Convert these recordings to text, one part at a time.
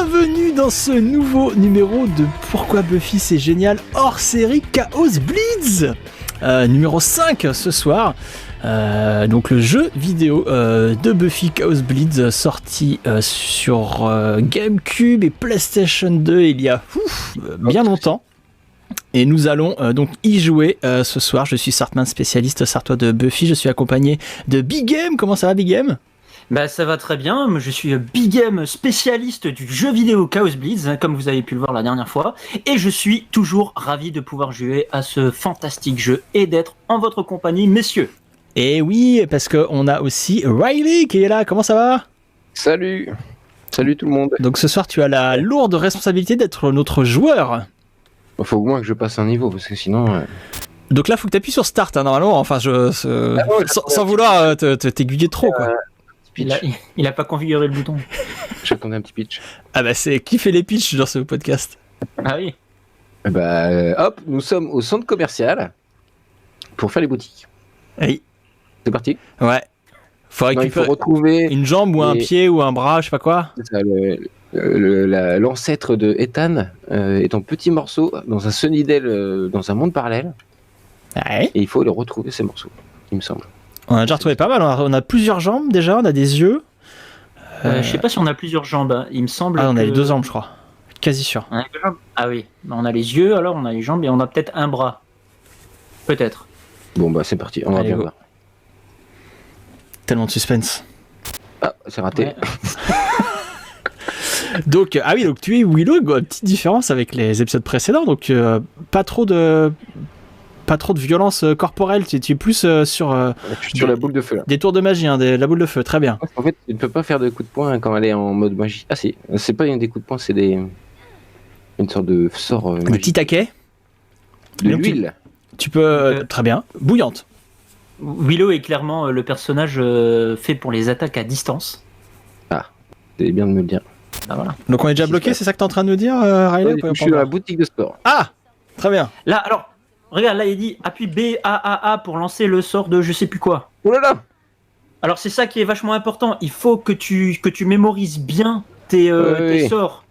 bienvenue dans ce nouveau numéro de Pourquoi Buffy c'est génial hors série Chaos Blitz numéro 5 ce soir. Donc le jeu vidéo de Buffy Chaos Blitz sorti sur GameCube et PlayStation 2 il y a bien longtemps. Et nous allons donc y jouer ce soir. Je suis Sartman, spécialiste sartois de Buffy. Je suis accompagné de Big Game. Comment ça va, Big Game ? Bah ça va très bien, je suis Big Game, spécialiste du jeu vidéo Chaos Blitz, comme vous avez pu le voir la dernière fois, et je suis toujours ravi de pouvoir jouer à ce fantastique jeu et d'être en votre compagnie, messieurs. Et oui, parce qu'on a aussi Riley qui est là, comment ça va ? Salut tout le monde. Donc ce soir tu as la lourde responsabilité d'être notre joueur. Faut au moins que je passe un niveau, parce que sinon... Donc là faut que tu appuies sur Start, hein, normalement, enfin sans vouloir t'aiguiller trop quoi. Il a pas configuré le bouton. J'attendais un petit pitch. Ah bah c'est qui fait les pitchs dans ce podcast ? Ah oui. Hop, nous sommes au centre commercial pour faire les boutiques. Oui. C'est parti. Ouais. Faut récupérer il faut retrouver une jambe ou un pied ou un bras, je sais pas quoi. C'est ça, l'ancêtre de Ethan est en petits morceaux dans un Sunnydale, dans un monde parallèle. Ouais. Et il faut les retrouver ces morceaux, il me semble. On a déjà retrouvé pas mal, on a plusieurs jambes déjà, on a des yeux. Je sais pas si on a plusieurs jambes, hein. Il me semble on a les deux jambes je crois, quasi sûr. On a les jambes. Ah oui, on a les yeux, alors on a les jambes et on a peut-être un bras. Peut-être. Bon bah c'est parti, on va bien voir. Tellement de suspense. Ah, c'est raté. Ouais. Donc, donc tu es Willow, petite différence avec les épisodes précédents, donc pas trop de violence corporelle, tu es plus sur la boule de feu là. Des tours de magie, hein, la boule de feu, très bien. En fait, tu ne peux pas faire de coups de poing quand elle est en mode magie. Ah si, c'est pas des coups de poing, c'est une sorte de sort magique. Des petits taquets. De l'huile. Tu peux, très bien, bouillante. Willow est clairement le personnage fait pour les attaques à distance. Ah, c'est bien de me le dire. Ah, voilà. Donc on est déjà bloqué, c'est ça que tu es en train de nous dire, Riley ? Je suis dans la boutique de sport. Ah, très bien. Là, alors, regarde, là il dit appuie B-A-A-A pour lancer le sort de je sais plus quoi. Oh là là. Alors c'est ça qui est vachement important, il faut que tu mémorises bien tes sorts.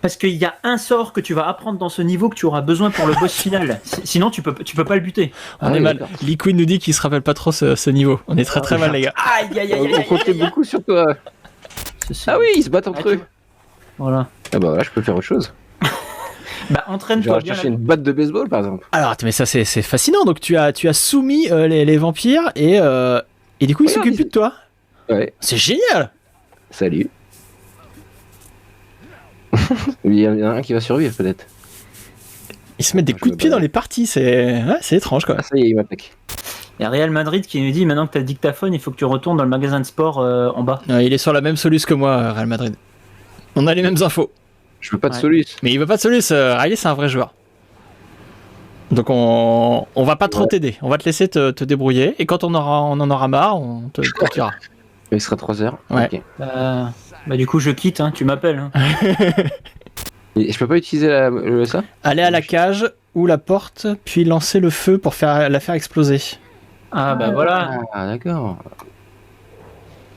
Parce qu'il y a un sort que tu vas apprendre dans ce niveau que tu auras besoin pour le boss final. Sinon tu peux pas le buter. On est mal. Liquid nous dit qu'il se rappelle pas trop ce niveau. On est très mal les gars. Aïe. On comptait beaucoup sur toi. Ah oui, ils se battent entre eux. Voilà. Ah bah voilà, je peux faire autre chose. Bah entraîne-toi bien. Chercher une batte de baseball par exemple. Alors mais ça c'est fascinant. Donc tu as soumis les vampires et du coup ils s'occupent plus de toi. Ouais. C'est génial. Salut. Il y en a un qui va survivre peut-être. Ils se mettent des coups de pied dans les parties, c'est étrange quoi. Ah ça y est, il m'attaque. Il y a Real Madrid qui nous dit maintenant que t'as le dictaphone, il faut que tu retournes dans le magasin de sport en bas. Il est sur la même soluce que moi, Real Madrid. On a les mêmes infos. Je veux pas de soluce. Mais il veut pas de soluce, Riley c'est un vrai joueur. Donc on va pas trop t'aider, on va te laisser te débrouiller et quand on en aura marre, on te dira. Il sera 3h. Ouais. Okay. Bah du coup je quitte, hein, tu m'appelles. Hein. Et je peux pas utiliser ça ? Aller à la cage ou la porte, puis lancer le feu pour la faire exploser. Ah bah voilà. Ah d'accord.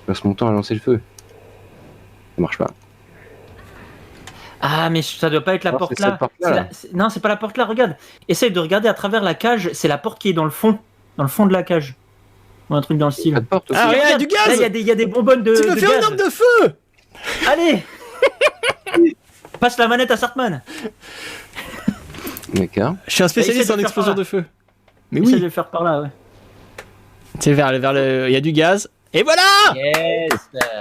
Je passe mon temps à lancer le feu. Ça marche pas. Ah mais ça doit pas être la porte là. Non c'est pas la porte là, regarde. Essaye de regarder à travers la cage, c'est la porte qui est dans le fond de la cage. Ou un truc dans le style. Porte aussi. Ah ouais, il y a du gaz. Là il y a des bonbonnes de Tu peux de faire gaz. une arme de feu. Allez. Passe la manette à Sartman. D'accord. Je suis un spécialiste en explosion de feu. Mais oui. Essaye de le faire par là, ouais. C'est vers le... Il y a du gaz. Et voilà. Yes.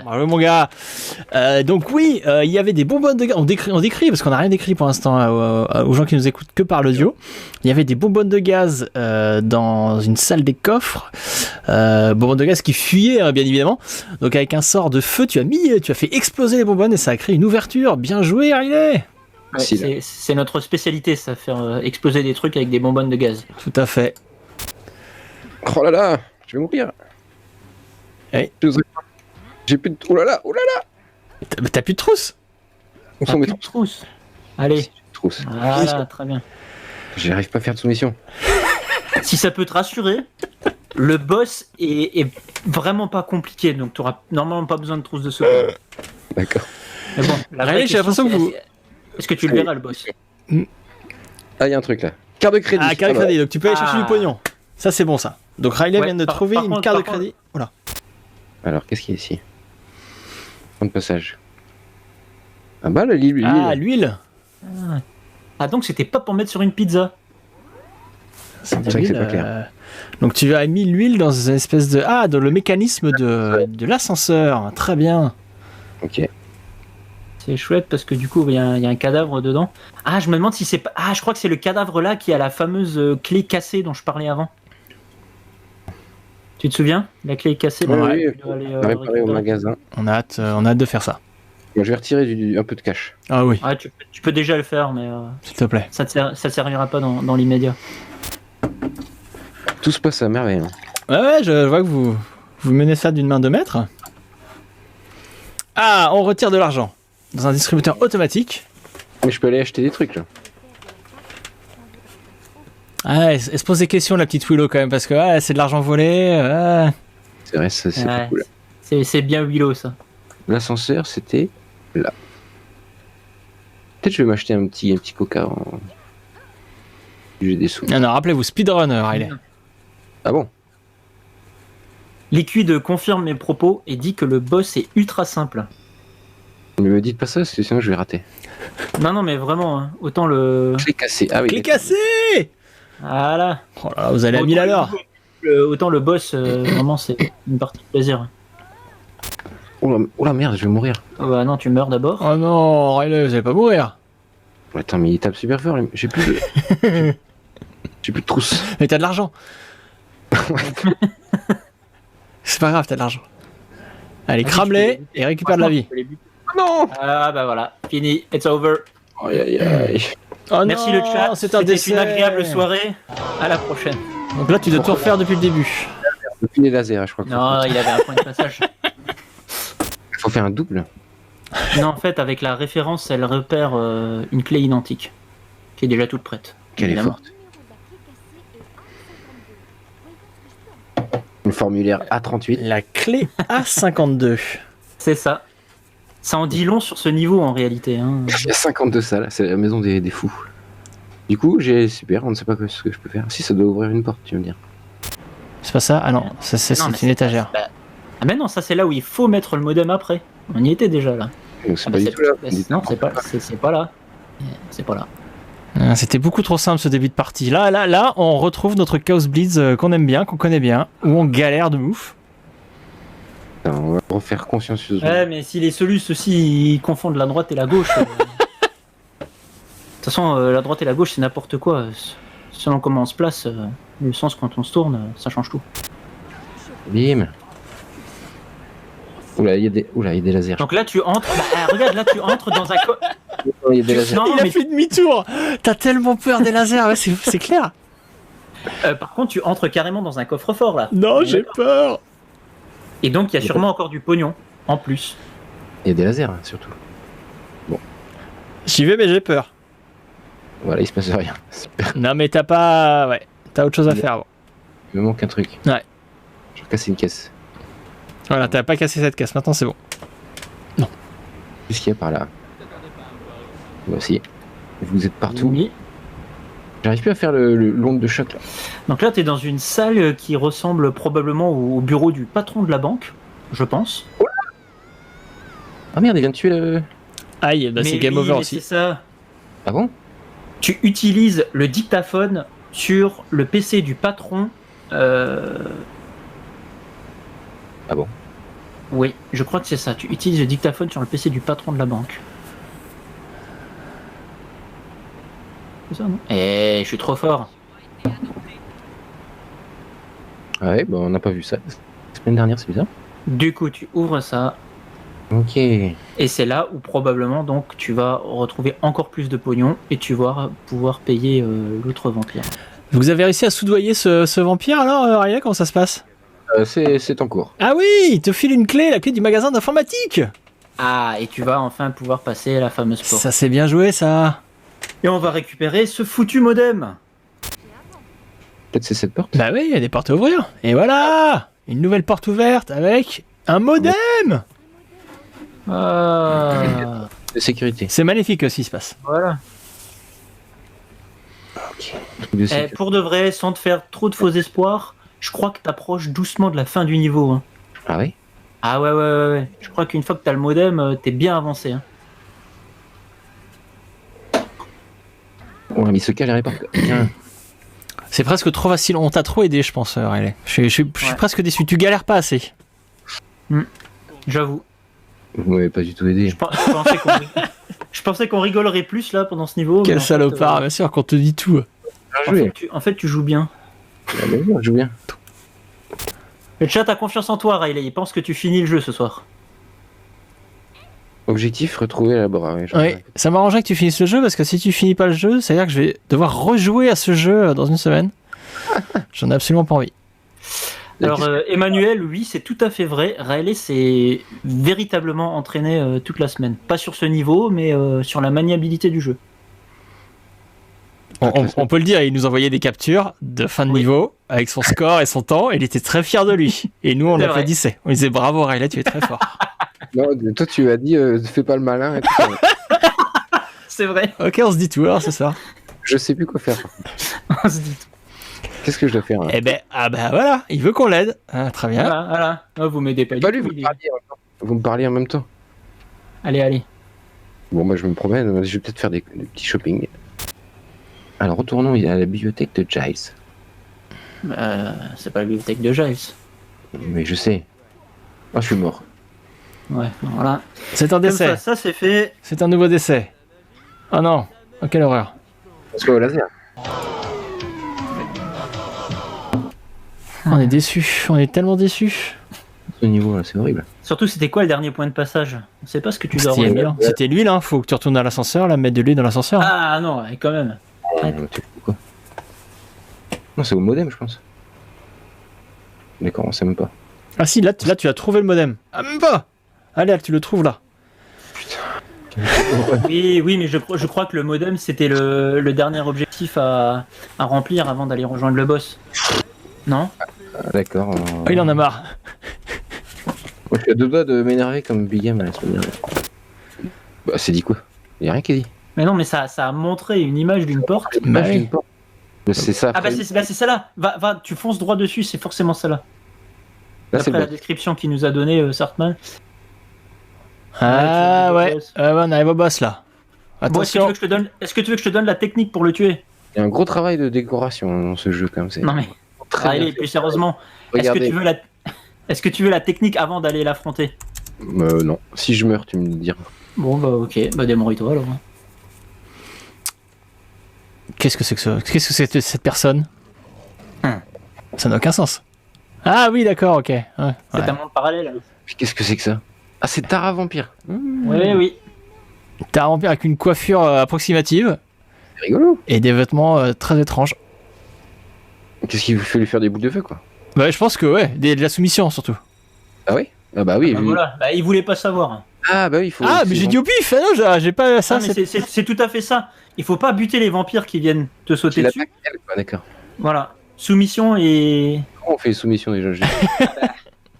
Bravo mon gars. Donc oui, il y avait des bonbonnes de gaz. On décrit parce qu'on n'a rien décrit pour l'instant aux gens qui nous écoutent que par l'audio. Il y avait des bonbonnes de gaz dans une salle des coffres. Bonbonnes de gaz qui fuyaient hein, bien évidemment. Donc avec un sort de feu, tu as fait exploser les bonbonnes et ça a créé une ouverture. Bien joué, Riley. Ouais, c'est notre spécialité, ça, faire exploser des trucs avec des bonbonnes de gaz. Tout à fait. Oh là là, je vais mourir. Oui. J'ai plus de... Oh là là. T'as plus de trousse. Où sont mes trousses? Allez. Trousses. Voilà, très bien. J'arrive pas à faire de soumission. Si ça peut te rassurer, le boss est vraiment pas compliqué, donc tu auras normalement pas besoin de trousse de secours. D'accord. Mais bon, la vraie Riley, j'ai l'impression question, que vous... est-ce que tu le verras, le boss? Ah, il y a un truc là. Carte de crédit. Ah, carte de crédit, donc tu peux aller chercher Ah. du pognon. Ça, c'est bon, ça. Donc Riley Ouais, vient de par trouver une contre- carte de par contre- crédit. Voilà. Alors, qu'est-ce qu'il y a ici? Point de passage. Ah bah, l'huile. Ah, l'huile. Ah, donc c'était pas pour mettre sur une pizza. C'est de C'est vrai que c'est l'huile, pas clair. Donc tu as mis l'huile dans une espèce de... Ah, dans le mécanisme de l'ascenseur. Très bien. Ok. C'est chouette parce que du coup, il y a un cadavre dedans. Ah, je me demande si c'est pas. Ah, je crois que c'est le cadavre là qui a la fameuse clé cassée dont je parlais avant. Tu te souviens? La clé est cassée. Là, Oui, tu dois aller, On va réparer au récupérer. magasin. On a hâte de faire ça. Bon, je vais retirer un peu de cash. Ah oui, Ouais, tu peux déjà le faire, mais s'il te plaît. ça te servira pas dans l'immédiat. Tout se passe à merveille. Hein. Ouais, je vois que vous menez ça d'une main de maître. Ah, on retire de l'argent dans un distributeur automatique. Mais je peux aller acheter des trucs là. Ah, elle se pose des questions, la petite Willow, quand même, parce que c'est de l'argent volé. C'est vrai, c'est Ouais. pas cool. C'est bien Willow, ça. L'ascenseur, c'était là. Peut-être je vais m'acheter un petit coca en. J'ai des sous. Non, non, rappelez-vous, speedrunner, Riley. Ah bon? Liquid confirme mes propos et dit que le boss est ultra simple. Ne me dites pas ça, parce que sinon je vais rater. Non, mais vraiment, hein, autant le. Clé cassée. Ah oui. Clé cassée. Voilà. Oh là là, vous allez à 1000 à l'heure. Autant le boss, vraiment, c'est une partie de plaisir. Oh la merde, je vais mourir. Oh bah non, tu meurs d'abord. Oh non, Riley, vous allez pas mourir. Attends, mais il tape super fort. J'ai plus de. J'ai plus de trousse. Mais t'as de l'argent. C'est pas grave, t'as de l'argent. Allez, crame-les et récupère de la vie. Non. Ah bah voilà, fini, it's over. Aïe aïe aïe. Oh Merci non, le chat, c'est un c'était dessert. une agréable soirée. À la prochaine. Donc là, tu dois tout refaire depuis le début. Depuis les lasers, je crois. Non, il avait un point de passage. Il faut faire un double. Non, en fait, avec la référence, elle repère une clé identique, qui est déjà toute prête. Qu'elle est évidemment. forte. Le formulaire A38. La clé A52. C'est ça. Ça en dit long sur ce niveau en réalité. Hein. Il y a 52 salles, c'est la maison des fous. Du coup, super, on ne sait pas ce que je peux faire. Si, ça doit ouvrir une porte, tu vas me dire. C'est pas ça? Ah non, c'est Non, mais une étagère. bah, ah mais non, ça c'est là où il faut mettre le modem après. On y était déjà là. Donc c'est Ah, pas bah, du tout là. non, c'est pas là. C'est pas là. Ah, c'était beaucoup trop simple ce début de partie. Là, on retrouve notre Chaos Blitz qu'on aime bien, qu'on connaît bien, où on galère de ouf. Attends, on va refaire consciencieusement. Ouais, mais si les solus aussi ils confondent la droite et la gauche. De toute façon, la droite et la gauche c'est n'importe quoi. Selon comment on se place, le sens quand on se tourne, ça change tout. Bim. Oula, il y a des lasers. Donc là tu entres, regarde, là tu entres dans un Il y a des lasers. Non, Il a mais fait demi-tour. T'as tellement peur des lasers, ouais, c'est clair. par contre tu entres carrément dans un coffre-fort là. Non, j'ai peur. Et donc il y a sûrement encore du pognon en plus. Il y a des lasers, hein, surtout. J'y vais, mais j'ai peur. Voilà, il se passe rien. Super. Non, mais t'as pas... Ouais, t'as autre chose à faire. Bon. Il me manque un truc. Ouais. Je vais casser une caisse. Voilà, t'as pas cassé cette caisse, maintenant c'est bon. Qu'est-ce qu'il y a par là? Voici. Vous êtes partout. Oui. J'arrive plus à faire l'onde de choc là. Donc là tu es dans une salle qui ressemble probablement au bureau du patron de la banque, je pense. Ah merde, il vient de tuer le. Aïe, bah c'est Mais game oui, over mais aussi. C'est ça. Ah bon? Tu utilises le dictaphone sur le PC du patron. Ah bon? Oui, je crois que c'est ça. Tu utilises le dictaphone sur le PC du patron de la banque. C'est ça, non? Eh, je suis trop fort. Ah ouais, bah on n'a pas vu ça. La semaine dernière, c'est bizarre. Du coup, tu ouvres ça. Ok. Et c'est là où probablement donc tu vas retrouver encore plus de pognon et tu vas pouvoir payer l'autre vampire. Vous avez réussi à soudoyer ce vampire alors, Riley, comment ça se passe? C'est en cours. Ah oui, il te file une clé, la clé du magasin d'informatique. Ah, et tu vas enfin pouvoir passer à la fameuse porte. Ça c'est bien joué ça. Et on va récupérer ce foutu modem. Peut-être c'est cette porte? Bah oui, il y a des portes à ouvrir. Et voilà, une nouvelle porte ouverte avec un modem. Ah. de sécurité. C'est magnifique ce qui se passe. Voilà. Ok. De sécurité. Pour de vrai, sans te faire trop de faux espoirs, je crois que t'approches doucement de la fin du niveau. Hein. Ah oui. Ah ouais. Je crois qu'une fois que t'as le modem, t'es bien avancé. Hein. Ouais, mais ce cas, j'arrive pas. Bien. C'est presque trop facile. On t'a trop aidé, je pense, Riley. Je suis presque déçu. Tu galères pas assez. J'avoue. Vous m'avez pas du tout aidé. Je pensais qu'on rigolerait plus là pendant ce niveau. Quel mais en fait, salopard, bien sûr, qu'on te dit tout. en fait, tu joues bien. Ah, bien sûr, je joue bien. Le chat a confiance en toi, Riley. Il pense que tu finis le jeu ce soir. Objectif, retrouver la Bora. Oui, ça m'arrangerait que tu finisses le jeu parce que si tu finis pas le jeu, ça veut dire que je vais devoir rejouer à ce jeu dans une semaine. J'en ai absolument pas envie. Alors, Emmanuel, oui, c'est tout à fait vrai. Riley s'est véritablement entraîné toute la semaine. Pas sur ce niveau, mais sur la maniabilité du jeu. On peut le dire, il nous envoyait des captures de fin de niveau avec son score et son temps. Et il était très fier de lui. Et nous, on l'applaudissait. On disait bravo, Riley, tu es très fort. Non, toi, tu as dit fais pas le malin. Et tout ça. C'est vrai. Ok, on se dit tout alors, c'est ça. Je sais plus quoi faire. On se dit. Qu'est-ce que je dois faire là? Eh ben, voilà, il veut qu'on l'aide. Ah, très bien. Voilà. Oh, vous m'aidez pas du Pas lui, tout. vous me parliez en même temps. Allez. Bon, moi je me promène, je vais peut-être faire des petits shopping. Alors retournons à la bibliothèque de Giles. C'est pas la bibliothèque de Giles. Mais je sais. Oh, je suis mort. Ouais, voilà. C'est un décès. Ça c'est fait. C'est un nouveau décès. Oh non, oh, quelle horreur. Parce qu'au laser. On est déçus, on est tellement déçus. Ce niveau là, c'est horrible. Surtout, c'était quoi le dernier point de passage? On sait pas ce que tu dois revenir. C'était l'huile, hein. Faut que tu retournes à l'ascenseur, là, mettre de l'huile dans l'ascenseur. Ah non, quand même. Tu fous quoi? Non, c'est au modem, je pense. D'accord, on sait même pas. Ah si, là tu as trouvé le modem. Ah, même pas. Allez, tu le trouves là. Oui, mais je crois que le modem, c'était le dernier objectif à remplir avant d'aller rejoindre le boss. Non? Ah, d'accord. Oh, il en a marre. Moi, je suis à deux doigts de m'énerver comme Big Game la semaine dernière. Bah, c'est dit quoi? Il y a rien qui est dit. Mais non, mais ça a montré une image d'une porte. Bah oui. C'est ça. Ah bah c'est celle-là. Va, tu fonces droit dessus, c'est forcément celle-là. Là, c'est Après la bon. description qu'il nous a donnée, Sartman. Ah ouais. On arrive au boss là. Bon, est-ce que tu veux que je te donne la technique pour le tuer? Il y a un gros travail de décoration dans ce jeu, comme c'est. Non mais. Allez, plus sérieusement. Est-ce que tu veux la technique avant d'aller l'affronter? Non. Si je meurs, tu me le diras. Bon bah ok, bah démords-toi alors. Qu'est-ce que c'est que cette personne? Ça n'a aucun sens. Ah oui, d'accord, ok. Ouais, C'est un monde parallèle. Puis qu'est-ce que c'est que ça? Ah, c'est Tara Vampire. Oui. T'as un vampire avec une coiffure approximative. C'est rigolo. Et des vêtements très étranges. Qu'est-ce qu'il fait lui faire des boules de feu, quoi? Bah je pense que ouais, de la soumission surtout. Ah oui? Ah bah oui. Bah, voilà, bah, il voulait pas savoir. Ah bah oui, il faut. Ah mais j'ai dit au pif, non, j'ai pas ça. Ah, mais c'est tout à fait ça. Il faut pas buter les vampires qui viennent te sauter Il dessus. attaque elle, quoi, d'accord. Voilà. Soumission et... Comment on fait les soumissions déjà?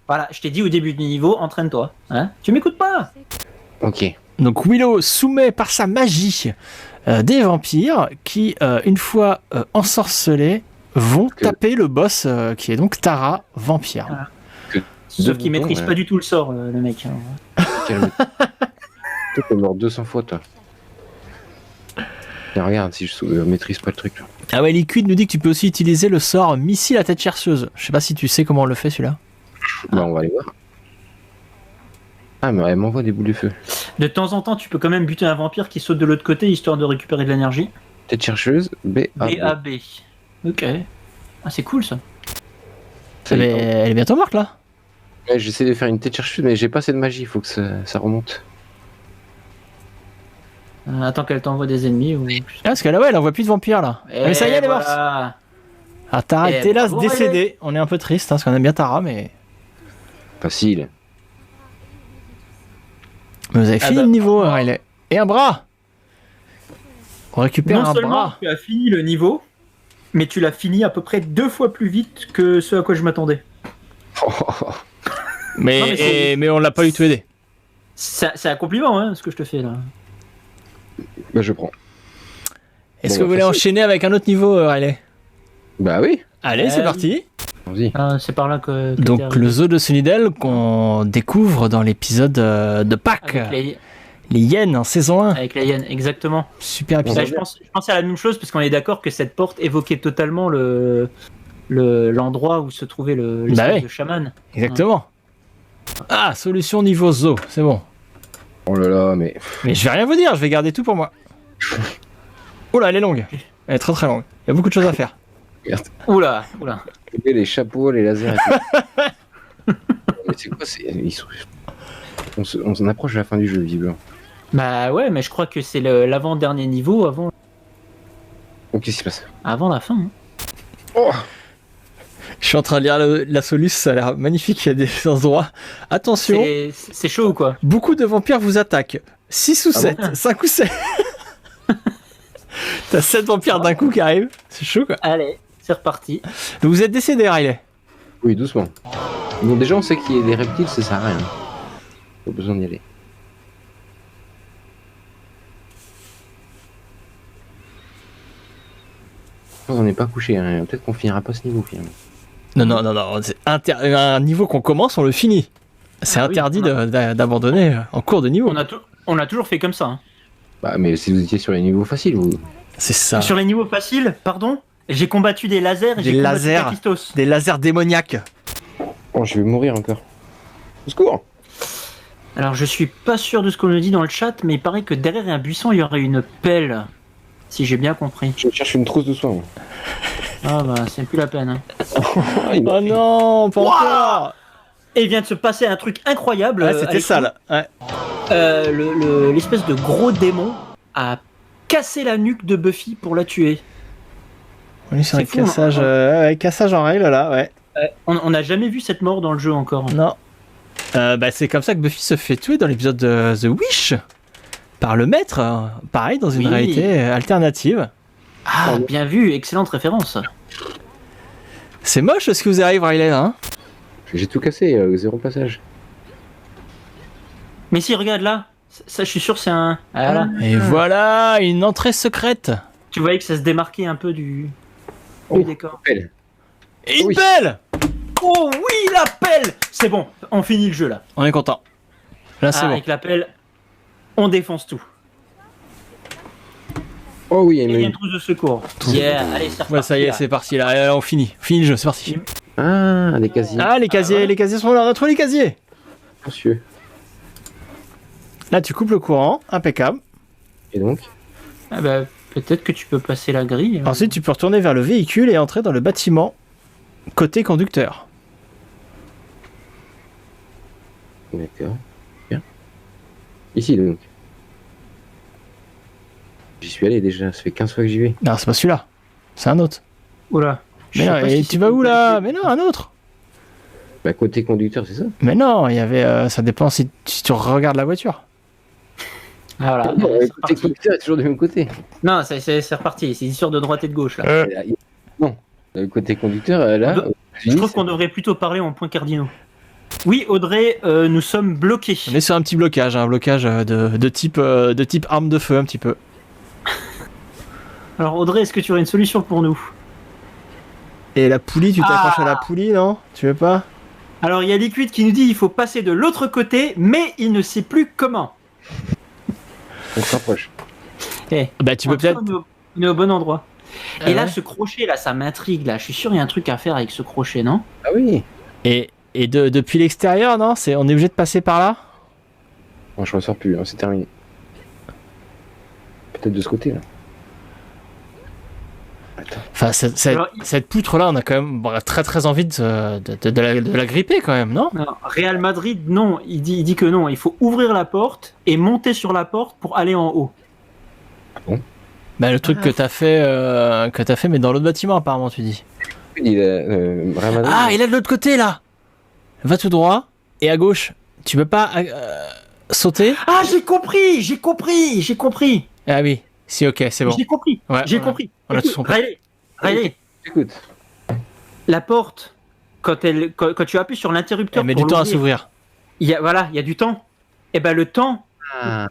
Voilà, je t'ai dit au début du niveau, entraîne-toi. Hein? Tu m'écoutes pas? Ok. Donc Willow soumet par sa magie des vampires qui, une fois ensorcelés, vont taper le boss qui est donc Tara Vampire. Ah. Sauf qu'il maîtrise pas du tout le sort, le mec. Calme. Toi, t'es mort 200 fois, toi. Et regarde, si je maîtrise pas le truc. Là. Ah ouais, Liquid nous dit que tu peux aussi utiliser le sort missile à tête chercheuse. Je sais pas si tu sais comment on le fait celui-là. Bah, on va aller voir. Ah, mais elle m'envoie des boules de feu. De temps en temps, tu peux quand même buter un vampire qui saute de l'autre côté, histoire de récupérer de l'énergie. Tête chercheuse, BAB. Ok. Ah, c'est cool ça. Elle est bientôt morte là. Ouais, j'essaie de faire une tête chercheuse, mais j'ai pas assez de magie, il faut que ça remonte. Attends qu'elle t'envoie des ennemis ou... Ah, parce qu'elle elle envoie plus de vampires là. Mais ça y est, elle est morte. Voilà. Ah, Tara est hélas bravo, décédée. On est un peu triste hein, parce qu'on aime bien Tara, mais Facile. vous avez fini le niveau, Riley. Et un bras. On récupère Non un seulement bras. tu as fini le niveau, mais tu l'as fini à peu près 2 fois plus vite que ce à quoi je m'attendais. Mais on l'a pas du tout aidé. C'est un compliment, hein, ce que je te fais là. Bah, je prends. Est-ce Bon, que vous voulez facile. enchaîner avec un autre niveau, Riley? Bah oui. Allez, c'est parti. Vas-y. Ah, c'est par là que t'es Donc arrivé. le zoo de Sunnydale qu'on découvre dans l'épisode de Pâques. Avec Les hyènes en saison 1. avec la hyène, exactement. Super Bah, épisode. je pensais à la même chose parce qu'on est d'accord que cette porte évoquait totalement l'endroit où se trouvait l'espèce Bah ouais. de chaman. Exactement. Ah, solution niveau zoo, c'est bon. Oh là là, mais. Mais je vais rien vous dire, je vais garder tout pour moi. Oh là, elle est longue. Elle est très très longue. Il y a beaucoup de choses à faire. Oula. Les chapeaux, les lasers et tout. Mais c'est quoi on s'en approche à la fin du jeu, visiblement. Bah ouais, mais je crois que c'est l'avant-dernier niveau Oh, qu'est-ce qui se passe? avant la fin. Hein. Oh, Je suis en train de lire la soluce, ça a l'air magnifique, il y a des endroits. Attention, C'est chaud ou quoi? beaucoup de vampires vous attaquent. 6 ou Ah 7, 5 ou 7. T'as 7 vampires d'un coup qui arrivent, c'est chaud quoi. Allez, c'est reparti. Vous êtes décédé, Riley. oui, doucement. Bon, déjà, on sait qu'il y a des reptiles, ça sert à rien. Pas besoin d'y aller. On n'est pas couché, hein. Peut-être qu'on finira pas ce niveau finalement. Non, c'est un niveau qu'on commence, on le finit. C'est Ah oui, interdit on d'abandonner en cours de niveau. On a toujours fait comme ça. Hein. Bah, mais si vous étiez sur les niveaux faciles, vous. C'est ça. Sur les niveaux faciles, pardon, j'ai combattu des lasers et Des j'ai combattu lasers. Kakistos. Des lasers démoniaques. Oh, je vais mourir encore. Au secours! Alors je suis pas sûr de ce qu'on nous dit dans le chat, mais il paraît que derrière un buisson il y aurait une pelle. Si j'ai bien compris. Je cherche une trousse de soins. moi. Ah bah c'est plus la peine. Hein. Oh non, pas encore. Et il vient de se passer un truc incroyable. Ouais, c'était avec ça nous. là. Ouais. L'espèce de gros démon a cassé la nuque de Buffy pour la tuer. On est sur un C'est fou, hein. cassage, cassage en règle là, ouais. On n'a jamais vu cette mort dans le jeu encore. Non. C'est comme ça que Buffy se fait tuer dans l'épisode de The Wish par le maître. Pareil, dans une Oui. réalité alternative. Ah, bien vu, excellente référence. C'est moche ce qui vous arrive, Riley, hein. J'ai tout cassé, zéro passage. Mais si, regarde là, ça je suis sûr c'est un... Ah, là. Et voilà, une entrée secrète. Tu voyais que ça se démarquait un peu du Oh. décor. Pelle. Et une Oui. pelle. Oh oui, la pelle. C'est bon, on finit le jeu là. On est content. Là, c'est bon. Avec la pelle, on défonce tout. Oh oui, il y Et a il y a une. une trousse de secours. Yeah, allez, c'est reparti. Ouais, ça y est, là. c'est parti là. Allez, on finit. On finit le jeu, c'est parti. Ah, des casiers. Ah, les casiers, ouais. les casiers sont là. On a trouvé les casiers. Monsieur. Là, tu coupes le courant, impeccable. Et donc? Ah bah, peut-être que tu peux passer la grille. Ensuite, tu peux retourner vers le véhicule et entrer dans le bâtiment côté conducteur. D'accord. Bien. Ici donc. J'y suis allé déjà, ça fait 15 fois que j'y vais. Non, c'est pas celui-là. C'est un autre. Oula. Je Mais sais non, pas et si tu c'est vas une où là? bonne Mais non, un autre. Bah, côté conducteur, c'est ça? Mais non, il y avait. Ça dépend si tu regardes la voiture. Ah, voilà. Non, c'est côté reparti. conducteur est toujours du même côté. Non, c'est reparti. C'est une histoire de droite et de gauche là. Non. Le côté conducteur, là. Je trouve qu'on devrait plutôt parler en points cardinaux. Oui, Audrey, nous sommes bloqués. On est sur un petit blocage, un blocage de type arme de feu un petit peu. Alors Audrey, est-ce que tu aurais une solution pour nous? Et la poulie, tu t'accroches à la poulie, non? Tu veux pas? Alors il y a Liquid qui nous dit il faut passer de l'autre côté, mais il ne sait plus comment. On se rapproche. Eh, Bah, tu peux peut-être. On est au bon endroit. Ah Et là, ouais. ce crochet là, ça m'intrigue là. Je suis sûr il y a un truc à faire avec ce crochet, non? Ah oui. Et depuis l'extérieur, non? On est obligé de passer par là? Bon, je ressors plus, hein, c'est terminé. Peut-être de ce côté là. Attends. Enfin, Alors, cette poutre-là, on a quand même très très envie de la gripper quand même, non? Non, Real Madrid, non. Il dit que non. Il faut ouvrir la porte et monter sur la porte pour aller en haut. Bah, le truc que t'as fait, mais dans l'autre bâtiment apparemment, tu dis. Il est Real Madrid. Ah, il est de l'autre côté là. Va tout droit et à gauche. Tu peux pas sauter? Ah, j'ai compris. Ah oui, si, ok, c'est bon. J'ai compris. Ouais, J'ai voilà. compris. On a tous compris. Riley, Écoute. la porte, quand tu appuies sur l'interrupteur Elle met pour du temps à l'ouvrir, s'ouvrir. il y a du temps. Et ben le temps,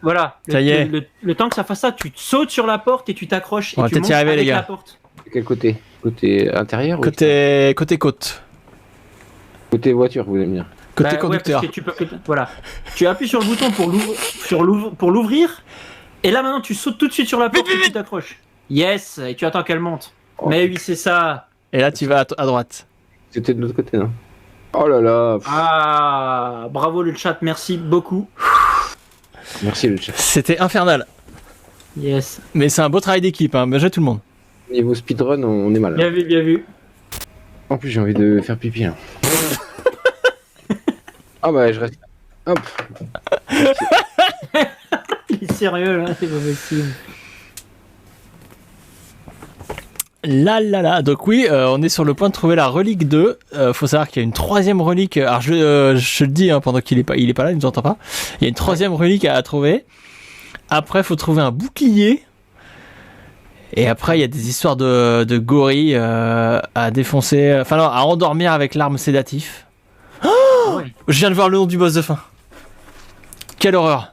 Voilà. Ça y est. Le temps que ça fasse ça, tu te sautes sur la porte et tu t'accroches On va et tu peut-être montes y arriver, avec les gars. la porte. Quel côté? Côté intérieur ou Côté côte. côté voiture, vous allez me dire. Côté Bah, ouais, conducteur. parce que tu peux, voilà. Tu appuies sur le bouton pour l'ouvrir. Et là maintenant tu sautes tout de suite sur la porte et tu t'accroches. Yes, et tu attends qu'elle monte. Oh. Mais oui, c'est ça. Et là, tu vas à droite. C'était de l'autre côté, non? Oh là là. Ah, bravo le chat, merci beaucoup. Merci le chat. C'était infernal. Yes. Mais c'est un beau travail d'équipe, hein. Bien joué tout le monde. Niveau speedrun, on est mal. Bien vu, bien vu. En plus, j'ai envie de faire pipi là. Ah bah, je reste. Hop. Il est sérieux là, c'est pas possible. Là. Donc oui, on est sur le point de trouver la relique 2. Faut savoir qu'il y a une troisième relique. Alors je le dis pendant qu'il est pas là, il nous entend pas. Il y a une troisième relique à trouver. Après, faut trouver un bouclier. Et après, il y a des histoires de gorilles à défoncer. Enfin non, à endormir avec l'arme sédatif. Ouais. Je viens de voir le nom du boss de fin. Quelle horreur.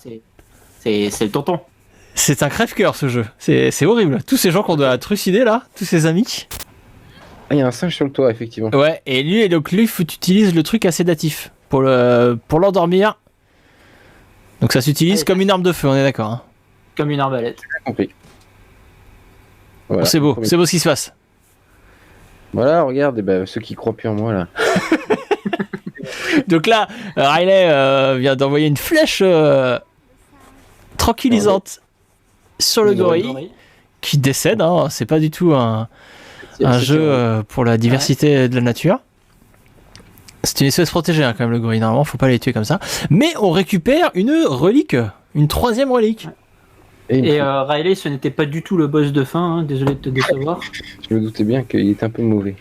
C'est le tonton. C'est un crève-cœur ce jeu. C'est horrible. Tous ces gens qu'on doit trucider là, tous ces amis. Ah, il y a un singe sur le toit, effectivement. Ouais, et lui, faut que tu utilises le truc à sédatif pour l'endormir. Donc ça s'utilise Allez, comme une arme de feu, on est d'accord. Hein. Comme une arbalète. J'ai compris. Voilà. C'est beau ce qui se passe. Voilà, regarde, et ben, ceux qui croient plus en moi là. Donc là, Riley vient d'envoyer une flèche tranquillisante sur le gorille qui décède. Hein. C'est pas du tout un jeu pour la diversité de la nature. C'est une espèce protégée quand même le gorille. Normalement, faut pas les tuer comme ça. Mais on récupère une relique, une troisième relique. Et Riley, ce n'était pas du tout le boss de fin, hein. Désolé de te décevoir. Je me doutais bien qu'il était un peu mauvais.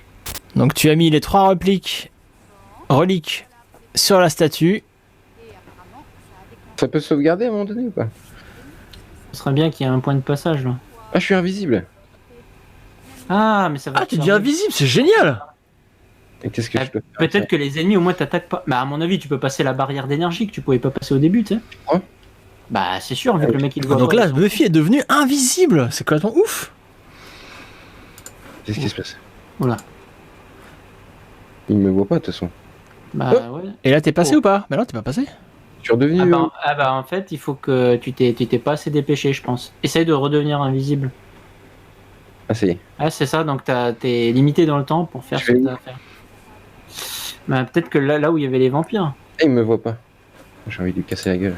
Donc tu as mis les 3 reliques sur la statue. Ça peut se sauvegarder à un moment donné ou pas? Ce serait bien qu'il y ait un point de passage là. Ah, je suis invisible. Ah, mais ça va. Ah, tu deviens invisible, c'est génial. Et qu'est-ce que Ah, je peux faire? Peut-être que les ennemis au moins t'attaquent pas. Bah à mon avis tu peux passer la barrière d'énergie que tu pouvais pas passer au début, tu sais. Ouais. Bah c'est sûr vu que le mec il te voit. Donc pas. là, Buffy est devenue invisible. C'est complètement ouf. Qu'est-ce qui se passe? Voilà. Il me voit pas de toute façon. Bah ouais. Et là, t'es passé ou pas? Bah non, t'es pas passé. Je suis redevenu. Ah bah en fait il faut que tu t'es pas assez dépêché je pense. Essaye de redevenir invisible. Ah, ça y est. Ah c'est ça, donc t'es limité dans le temps pour faire Je ce que fais t'as à faire. Bah peut-être que là où il y avait les vampires. Ah, il me voit pas. J'ai envie de lui casser la gueule.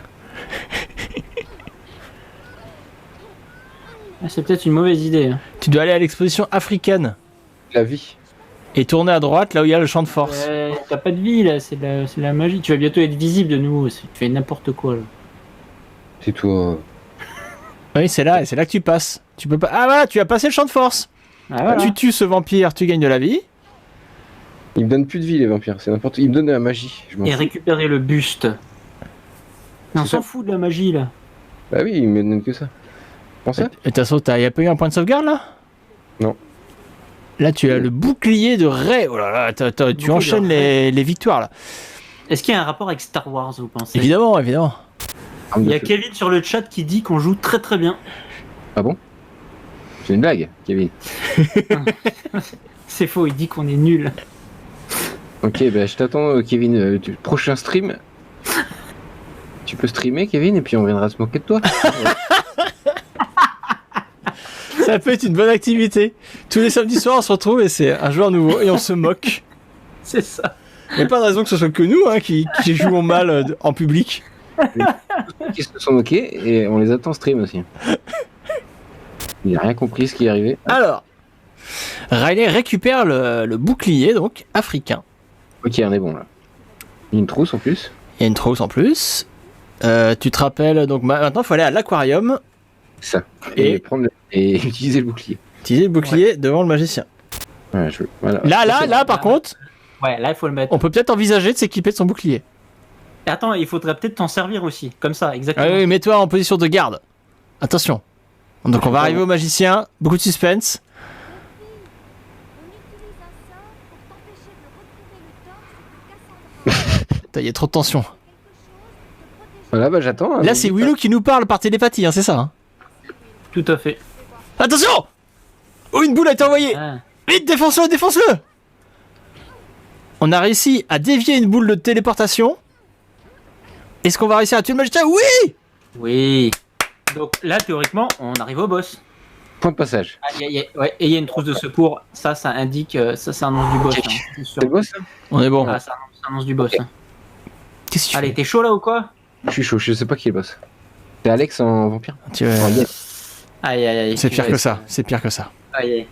Ah, c'est peut-être une mauvaise idée. Hein. Tu dois aller à l'exposition africaine La vie. et tourner à droite là où il y a le champ de force. T'as pas de vie là, c'est de la magie. Tu vas bientôt être visible de nouveau, tu fais n'importe quoi là. C'est toi. Oui, c'est là, et c'est là que tu passes. Tu peux pas. Ah voilà, tu as passé le champ de force. Ah, voilà. Tu tues ce vampire, tu gagnes de la vie. Il me donne plus de vie, les vampires. C'est n'importe. Il me donne de la magie. Je m'en Et fous. récupérer le buste. Mais on C'est s'en ça. fout de la magie là. Bah oui, il me donne que ça. Prends ça. Et de toute façon, y a pas eu un point de sauvegarde là? Non. Là, tu as le bouclier de Rey. Oh là là, tu Bouclier enchaînes de Rey. les victoires là. Est-ce qu'il y a un rapport avec Star Wars, vous pensez? Évidemment. Arme Il de y a feu. Kevin sur le chat qui dit qu'on joue très très bien. Ah bon? C'est une blague, Kevin. C'est faux, il dit qu'on est nul. Ok, bah je t'attends, Kevin. Prochain stream. Tu peux streamer, Kevin, et puis on viendra se moquer de toi. Ça peut être une bonne activité. Tous les samedis soirs, on se retrouve et c'est un joueur nouveau et on se moque. C'est ça. Il n'y a pas de raison que ce soit que nous qui jouons mal en public. Qui se sont moqués, et on les attend stream aussi. Il n'a rien compris ce qui est arrivé. Alors, Riley récupère le bouclier donc africain. Ok, on est bon là. Il y a une trousse en plus. Il y a une trousse en plus. Tu te rappelles, donc maintenant il faut aller à l'aquarium Ça. Et- Et utiliser le bouclier. utiliser le bouclier devant le magicien. Voilà, voilà. Là, par contre, Ouais, là il faut le mettre. on peut peut-être envisager de s'équiper de son bouclier. Et attends, il faudrait peut-être t'en servir aussi. Comme ça, Ah exactement. oui, mets-toi en position de garde. Attention. Donc on va arriver au magicien, beaucoup de suspense. Putain, il y a trop de tension. Voilà, bah j'attends. Hein, Là, c'est Willow qui nous parle par télépathie, hein, c'est ça hein. Tout à fait. Attention! Oh, une boule a été envoyée! Ah. Vite, défonce-le! On a réussi à dévier une boule de téléportation. Est-ce qu'on va réussir à tuer le magicien? Oui! Oui. Donc là, théoriquement, on arrive au boss. Point de passage. Ah, ouais, et il y a une trousse de secours. Ça indique. Ça annonce du boss. Hein, c'est sûr. C'est le boss, là? On est bon. Ah, ça annonce du boss. Hein. Qu'est-ce que tu Allez, fais? t'es chaud là ou quoi? Je suis chaud, je sais pas qui est le boss. C'est Alex en vampire. Tu veux- Aïe. C'est pire que ça, c'est pire que ça. Aïe.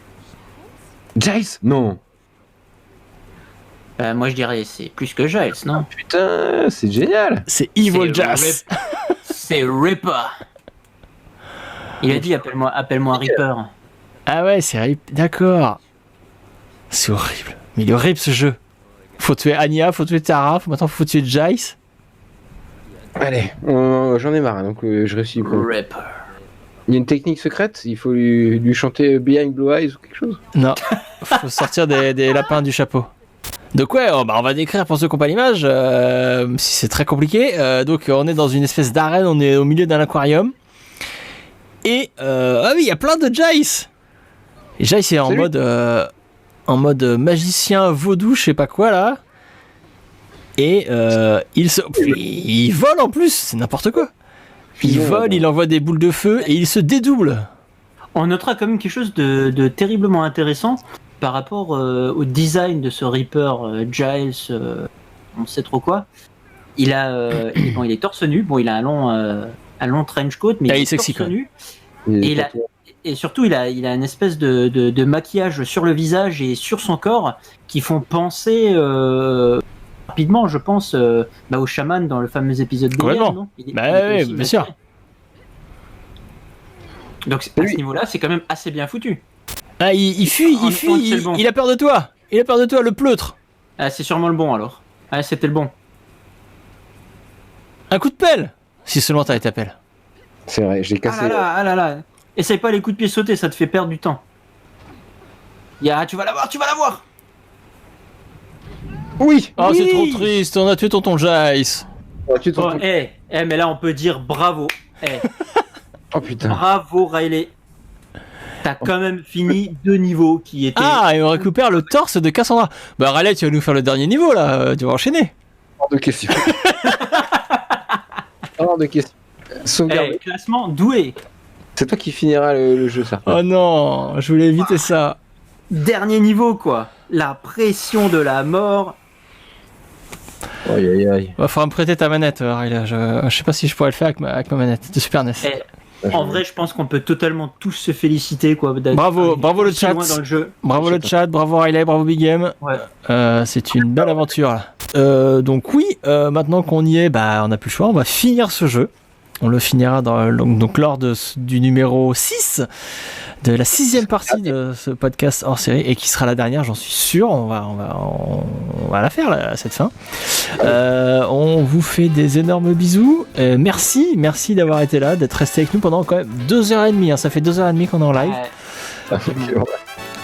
Jace? Non. Moi, je dirais c'est plus que Giles, non? Putain, c'est génial. C'est Evil C'est Jazz. C'est Ripper. Il a dit appelle-moi Ripper. Ah ouais, c'est Rip. D'accord. C'est horrible. Mais il est horrible ce jeu. Faut tuer Anya, faut tuer Tara, maintenant faut tuer Jace. Allez, j'en ai marre, donc je réussis. Quoi. Ripper. Il y a une technique secrète? Il faut lui chanter Behind Blue Eyes ou quelque chose? Non, faut sortir des lapins du chapeau. Donc ouais, on va décrire pour ceux qui n'ont pas l'image, si c'est très compliqué. Donc on est dans une espèce d'arène, on est au milieu d'un aquarium. Et ah oui, il y a plein de Jace. Et Jace est en mode magicien vaudou, je sais pas quoi là. Et il vole en plus, c'est n'importe quoi. Il vole, il envoie des boules de feu et il se dédouble. On notera quand même quelque chose de terriblement intéressant par rapport au design de ce Reaper Giles, on sait trop quoi. Il est torse nu, bon il a un long trench coat, mais il est sexy, torse nu. Et surtout il a une espèce de maquillage sur le visage et sur son corps qui font penser rapidement, je pense, au chaman dans le fameux épisode Complètement. non il Oui, aussi bien sûr. Donc à ce niveau-là, c'est quand même assez bien foutu. Ah, il fuit, il a peur de toi. Il a peur de toi, le pleutre. Ah, c'est sûrement le bon alors. Ah, c'était le bon. Un coup de pelle. Si seulement t'avais ta pelle. C'est vrai, je l'ai cassé. Ah là là. Essaye pas les coups de pied sautés, ça te fait perdre du temps. Tu vas l'avoir. Oui. Oh, Oui. c'est trop triste, on a tué tonton Jace. Mais là on peut dire bravo. Oh putain. Bravo Riley. T'as quand même fini 2 niveaux qui étaient. Ah, et on récupère le torse de Cassandra. Bah, Raleigh, tu vas nous faire le dernier niveau là, tu vas enchaîner. Hors de question. Hors de question. Sauvegarde. Classement doué. C'est toi qui finiras le jeu, ça. Oh non, je voulais éviter ça. Dernier niveau quoi. La pression de la mort. Aïe. Va falloir me prêter ta manette, Riley. Je sais pas si je pourrais le faire avec ma manette de Super NES. En vrai, je pense qu'on peut totalement tous se féliciter quoi. Bravo le aussi chat. loin dans le jeu. Bravo le chat, bravo Riley, bravo Big Game. Ouais. C'est une belle aventure là. Donc oui, maintenant qu'on y est, on n'a plus le choix, on va finir ce jeu. On le finira donc lors du numéro 6 de la 6e partie de ce podcast hors série et qui sera la dernière, j'en suis sûr. On va la faire là, cette fin. On vous fait des énormes bisous. Merci d'avoir été là, d'être resté avec nous pendant quand même 2h30. Ça fait 2h30 qu'on est en live.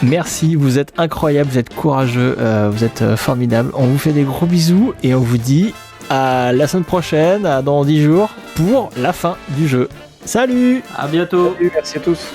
Merci, vous êtes incroyables, vous êtes courageux, vous êtes formidables. On vous fait des gros bisous et on vous dit à la semaine prochaine, dans 10 jours, pour la fin du jeu. Salut! À bientôt! Salut, merci à tous!